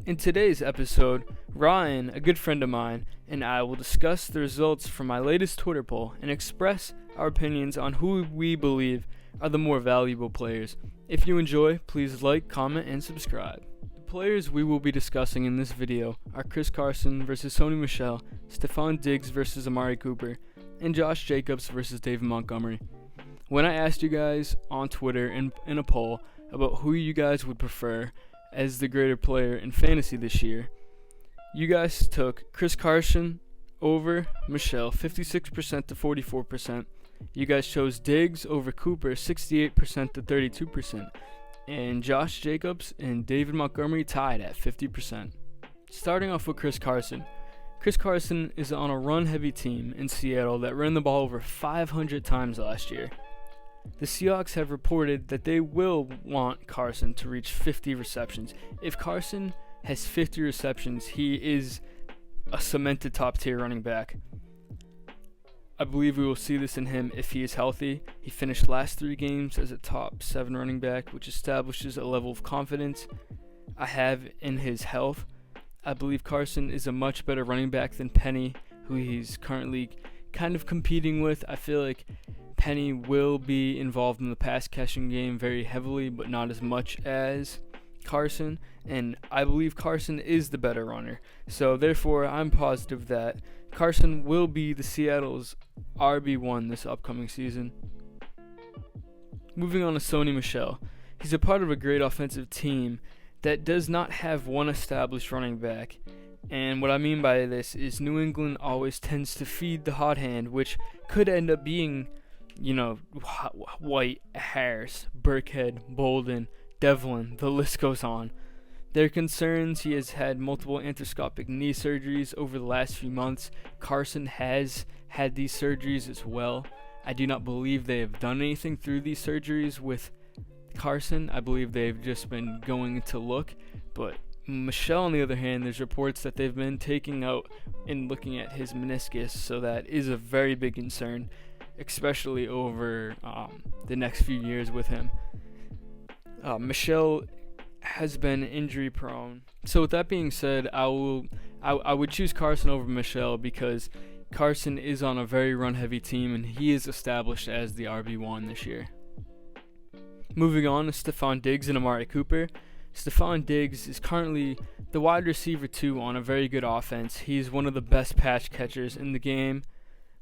In today's episode, Ryan, a good friend of mine, and I will discuss the results from my latest Twitter poll and express our opinions on who we believe are the more valuable players. If you enjoy, please like, comment, and subscribe. The players we will be discussing in this video are Carson versus Sony Michel, Stefon versus Amari and Josh Jacobs versus David Montgomery. When I asked you guys on Twitter in a poll about who you guys would prefer as the greater player in fantasy this year, you guys took Carson over Michel 56% to 44%. You guys chose Diggs over Cooper 68% to 32%. And Josh Jacobs and David Montgomery tied at 50%. Starting off with Carson. Carson is on a run-heavy team in Seattle that ran the ball over 500 times last year. The Seahawks have reported that they will want Carson to reach 50 receptions. If Carson has 50 receptions, he is a cemented top-tier running back. I believe we will see this in him if he is healthy. He finished last 3 games as a top 7 running back, which establishes a level of confidence I have in his health. I believe Carson is a much better running back than Penny, who he's currently kind of competing with. I feel like Penny will be involved in the pass catching game very heavily, but not as much as Carson, and I believe Carson is the better runner. So therefore, I'm positive that Carson will be the Seattle's RB1 this upcoming season. Moving on to Sony Michel. He's a part of a great offensive team that does not have one established running back. And what I mean by this is New England always tends to feed the hot hand, which could end up being White, Harris, Burkhead, Bolden, Devlin, the list goes on. There are concerns he has had multiple arthroscopic knee surgeries over the last few months. Carson has had these surgeries as well. I do not believe they have done anything through these surgeries with Carson. I believe they've just been going to look. But Michel, on the other hand, there's reports that they've been taking out and looking at his meniscus, so that is a very big concern, especially over the next few years with him. Michel has been injury prone. So with that being said, I would choose Carson over Michel because Carson is on a very run-heavy team and he is established as the RB1 this year. Moving on to Stefon and Amari Stefon Diggs is currently the wide receiver 2 on a very good offense. He's one of the best pass catchers in the game.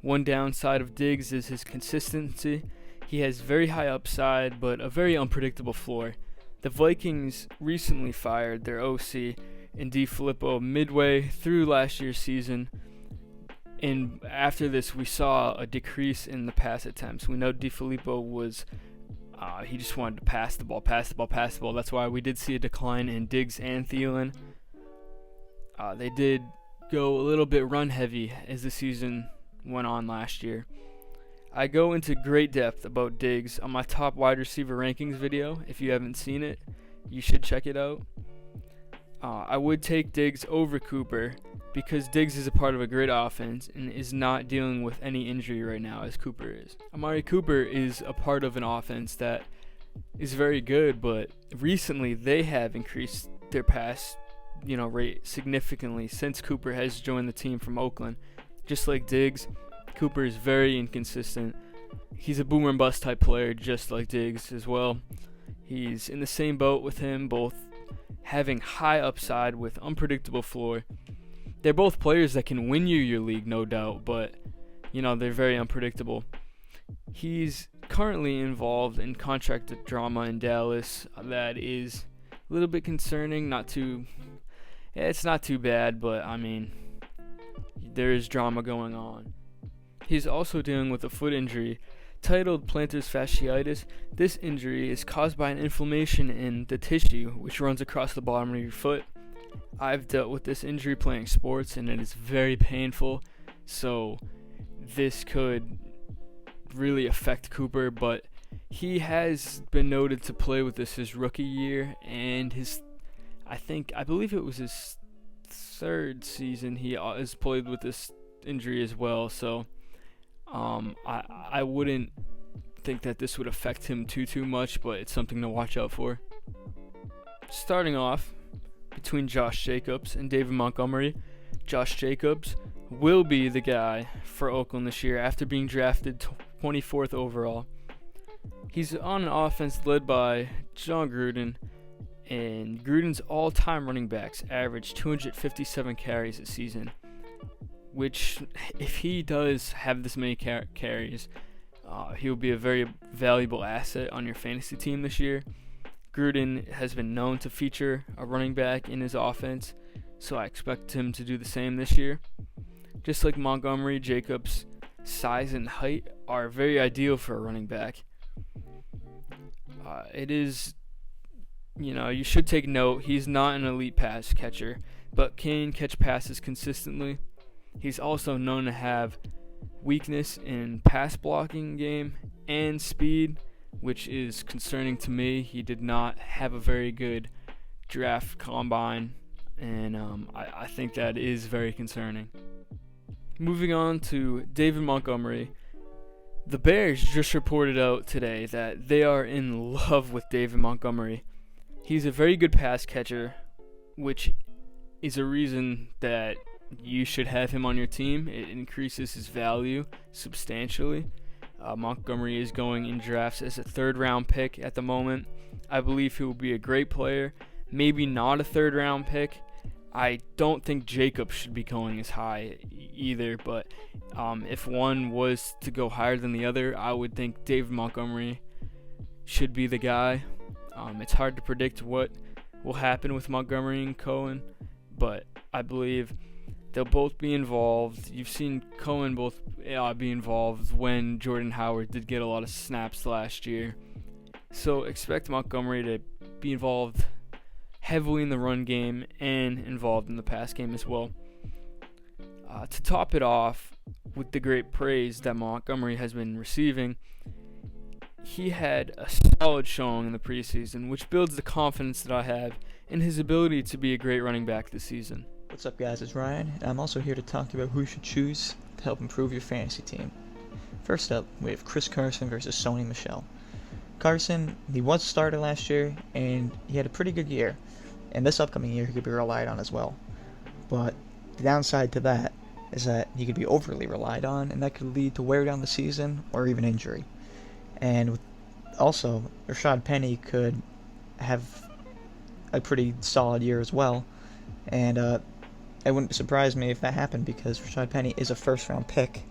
One downside of Diggs is his consistency. He has very high upside, but a very unpredictable floor. The Vikings recently fired their OC in DeFilippo midway through last year's season. And after this, we saw a decrease in the pass attempts. We know DeFilippo was, he just wanted to pass the ball. That's why we did see a decline in Diggs and Thielen. They did go a little bit run heavy as the season went on last year. I go into great depth about Diggs on my top wide receiver rankings video. If you haven't seen it, you should check it out. I would take Diggs over Cooper because Diggs is a part of a great offense and is not dealing with any injury right now as Cooper is. Amari is a part of an offense that is very good, but recently they have increased their pass rate significantly since Cooper has joined the team from Oakland. Just like Diggs, Cooper is very inconsistent. He's a boomer and bust type player, just like Diggs as well. He's in the same boat with him, both having high upside with unpredictable floor. They're both players that can win you your league, no doubt, but they're very unpredictable. He's currently involved in contract drama in Dallas that is a little bit concerning. It's not too bad, but there is drama going on. He's also dealing with a foot injury titled plantar fasciitis. This injury is caused by an inflammation in the tissue which runs across the bottom of your foot. I've dealt with this injury playing sports and it is very painful, so this could really affect Cooper, but he has been noted to play with this his rookie year, and I believe it was his 3rd season he has played with this injury as well, so I wouldn't think that this would affect him too much, but it's something to watch out for. Starting off, between Josh Jacobs and David Montgomery. Josh Jacobs will be the guy for Oakland this year after being drafted 24th overall. He's on an offense led by John Gruden, and Gruden's all-time running backs average 257 carries a season, which, if he does have this many carries, he'll be a very valuable asset on your fantasy team this year. Gruden has been known to feature a running back in his offense, so I expect him to do the same this year. Just like Montgomery, Jacobs' size and height are very ideal for a running back. It is, you should take note, he's not an elite pass catcher, but can catch passes consistently. He's also known to have weakness in pass blocking game and speed, which is concerning to me. He did not have a very good draft combine, and I think that is very concerning. Moving on to David Montgomery. The Bears just reported out today that they are in love with David Montgomery. He's a very good pass catcher, which is a reason that you should have him on your team. It increases his value substantially. Montgomery is going in drafts as a third-round pick at the moment. I believe he will be a great player. Maybe not a third-round pick. I don't think Jacobs should be going as high either, but if one was to go higher than the other, I would think David Montgomery should be the guy. It's hard to predict what will happen with Montgomery and Cohen, but I believe they'll both be involved. You've seen Cohen both be involved when Jordan Howard did get a lot of snaps last year. So expect Montgomery to be involved heavily in the run game and involved in the pass game as well. To top it off with the great praise that Montgomery has been receiving, he had a solid showing in the preseason, which builds the confidence that I have in his ability to be a great running back this season. What's up, guys? It's Ryan, and I'm also here to talk to you about who you should choose to help improve your fantasy team. First up, we have Carson versus Sony Michel. Carson, he was a starter last year, and he had a pretty good year. And this upcoming year, he could be relied on as well. But the downside to that is that he could be overly relied on, and that could lead to wear down the season or even injury. And also, Rashad Penny could have a pretty solid year as well. And it wouldn't surprise me if that happened, because Rashad Penny is a first-round pick,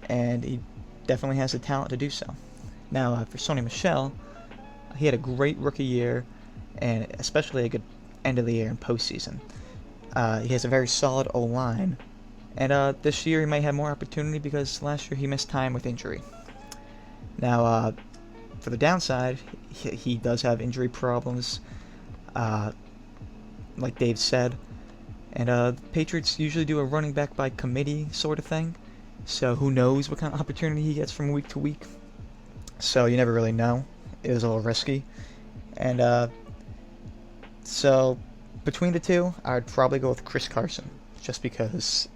and he definitely has the talent to do so. Now, for Sony Michel, he had a great rookie year, and especially a good end of the year and postseason. He has a very solid O-line, and this year he might have more opportunity because last year he missed time with injury. Now, for the downside, he does have injury problems, like Dave said, and the Patriots usually do a running back by committee sort of thing, so who knows what kind of opportunity he gets from week to week. So you never really know. It was a little risky. And so between the two, I'd probably go with Carson, just because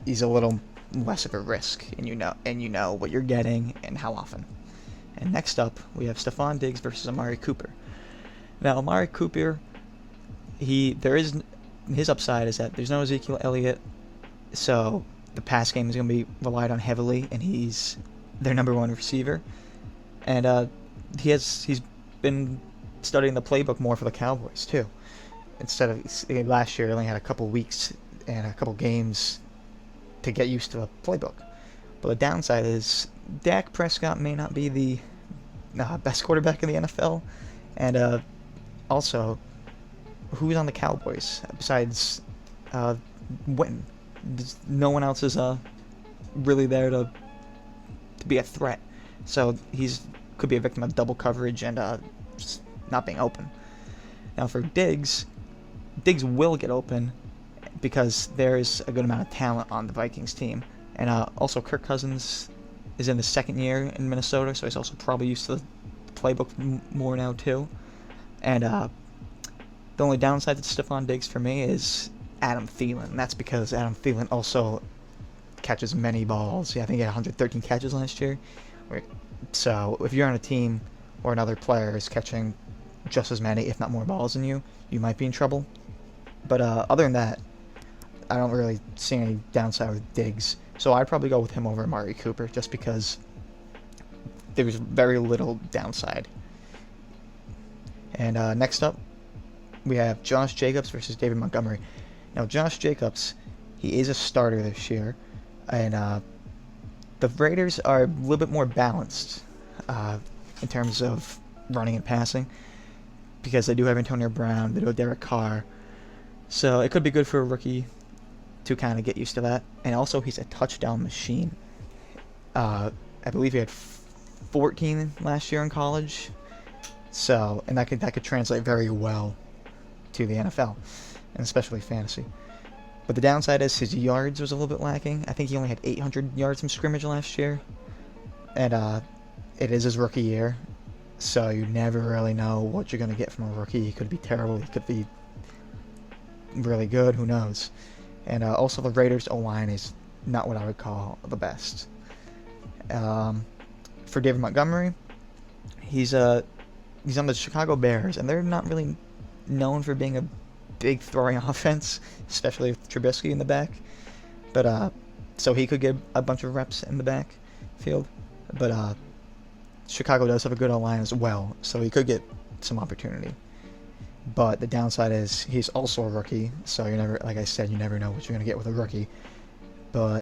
he's a little less of a risk, and you know what you're getting and how often. And next up, we have Stefon Diggs versus Amari Cooper. Now, Amari Cooper, his upside is that there's no Ezekiel Elliott, so the pass game is going to be relied on heavily, and he's their number one receiver. And he's been studying the playbook more for the Cowboys too. Instead of last year, he only had a couple weeks and a couple games to get used to the playbook. But the downside is Dak Prescott may not be the best quarterback in the NFL, and also, who's on the Cowboys besides Witten? No one else is really there to be a threat. So could be a victim of double coverage and just not being open. Now for Diggs will get open because there's a good amount of talent on the Vikings team. And also Kirk Cousins is in the second year in Minnesota, so he's also probably used to the playbook more now too. And the only downside to Stefon Diggs for me is Adam Thielen. That's because Adam Thielen also catches many balls. Yeah, I think he had 113 catches last year. So if you're on a team or another player is catching just as many, if not more balls than you, you might be in trouble. But other than that, I don't really see any downside with Diggs. So I'd probably go with him over Amari Cooper just because there's very little downside. And next up, we have Josh Jacobs versus David Montgomery. Now, Josh Jacobs, he is a starter this year, and the Raiders are a little bit more balanced in terms of running and passing because they do have Antonio Brown, they do have Derek Carr, so it could be good for a rookie to kind of get used to that. And also, he's a touchdown machine. I believe he had 14 last year in college, so and that could translate very well to the NFL, and especially fantasy. But the downside is his yards was a little bit lacking. I think he only had 800 yards from scrimmage last year, and it is his rookie year, so you never really know what you're going to get from a rookie. He could be terrible, he could be really good, who knows. And also the Raiders' O-line is not what I would call the best. For David Montgomery, he's on the Chicago Bears, and they're not really known for being a big throwing offense, especially with Trubisky in the back. But so he could get a bunch of reps in the backfield. But Chicago does have a good O-line as well, so he could get some opportunity. But the downside is he's also a rookie, so you never, like I said, you never know what you're gonna get with a rookie. But